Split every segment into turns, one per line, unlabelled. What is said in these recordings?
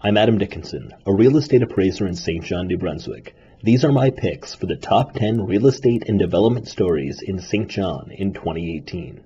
I'm Adam Dickinson, a real estate appraiser in St. John, New Brunswick. These are my picks for the top 10 real estate and development stories in St. John in 2018.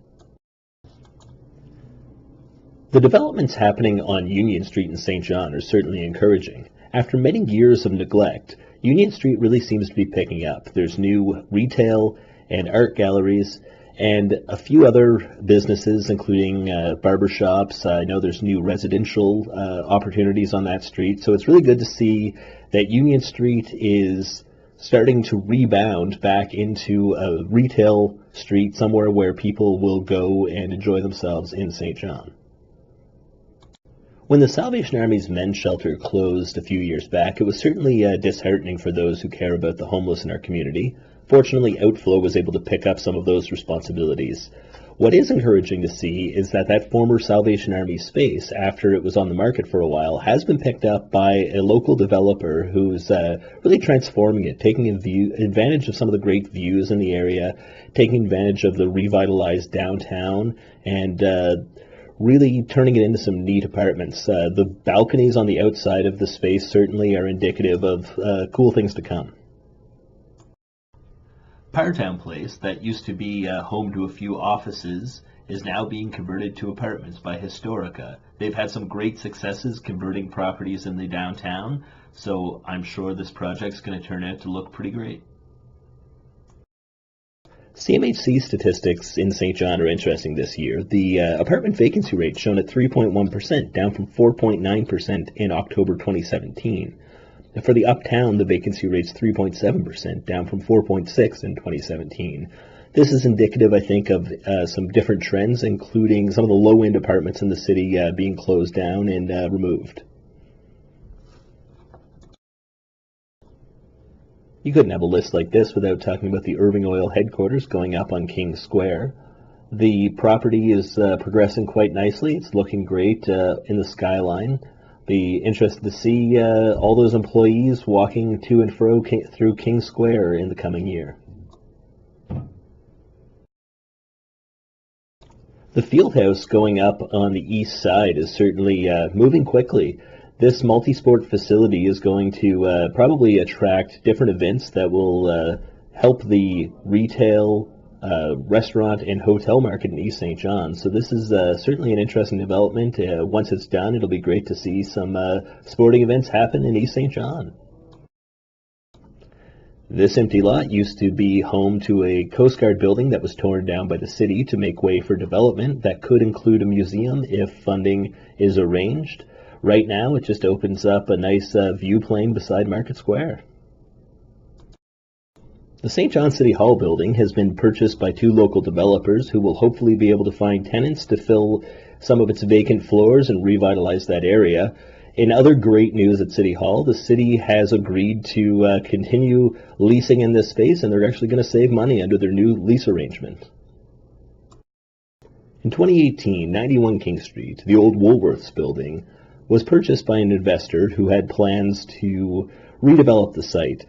The developments happening on Union Street in St. John are certainly encouraging. After many years of neglect, Union Street really seems to be picking up. There's new retail and art galleries and a few other businesses, including barbershops. I know there's new residential opportunities on that street. So it's really good to see that Union Street is starting to rebound back into a retail street, somewhere where people will go and enjoy themselves in St. John. When the Salvation Army's men's shelter closed a few years back, it was certainly disheartening for those who care about the homeless in our community. Fortunately, Outflow was able to pick up some of those responsibilities. What is encouraging to see is that former Salvation Army space, after it was on the market for a while, has been picked up by a local developer who's really transforming it, taking advantage of some of the great views in the area, taking advantage of the revitalized downtown, and really turning it into some neat apartments. The balconies on the outside of the space certainly are indicative of cool things to come. Partown Place, that used to be home to a few offices, is now being converted to apartments by Historica. They've had some great successes converting properties in the downtown, so I'm sure this project's going to turn out to look pretty great. CMHC statistics in St. John are interesting this year. The apartment vacancy rate shown at 3.1%, down from 4.9% in October 2017. For the Uptown, the vacancy rate's 3.7%, down from 4.6% in 2017. This is indicative, I think, of some different trends, including some of the low-end apartments in the city being closed down and removed. You couldn't have a list like this without talking about the Irving Oil headquarters going up on King Square. The property is progressing quite nicely. It's looking great in the skyline. Be interested to see all those employees walking to and fro through King Square in the coming year. The Fieldhouse going up on the east side is certainly moving quickly. This multi-sport facility is going to probably attract different events that will help the retail, restaurant and hotel market in East St. John. So this is certainly an interesting development. Once it's done, it'll be great to see some sporting events happen in East St. John. This empty lot used to be home to a Coast Guard building that was torn down by the city to make way for development that could include a museum if funding is arranged. Right now, it just opens up a nice view plane beside Market Square. The St. John City Hall building has been purchased by two local developers who will hopefully be able to find tenants to fill some of its vacant floors and revitalize that area. In other great news at City Hall, the city has agreed to continue leasing in this space, and they're actually going to save money under their new lease arrangement. In 2018, 91 King Street, the old Woolworths building, was purchased by an investor who had plans to redevelop the site.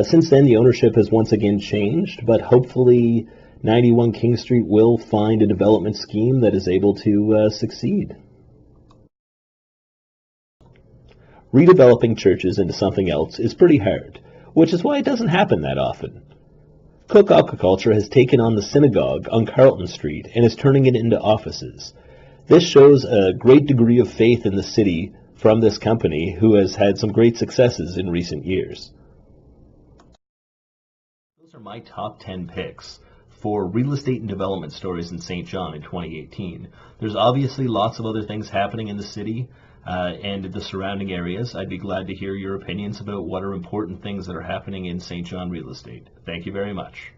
Since then, the ownership has once again changed, but hopefully 91 King Street will find a development scheme that is able to succeed. Redeveloping churches into something else is pretty hard, which is why it doesn't happen that often. Cook Aquaculture has taken on the synagogue on Carlton Street and is turning it into offices. This shows a great degree of faith in the city from this company, who has had some great successes in recent years. Those are my top 10 picks for real estate and development stories in St. John in 2018. There's obviously lots of other things happening in the city and the surrounding areas. I'd be glad to hear your opinions about what are important things that are happening in St. John real estate. Thank you very much.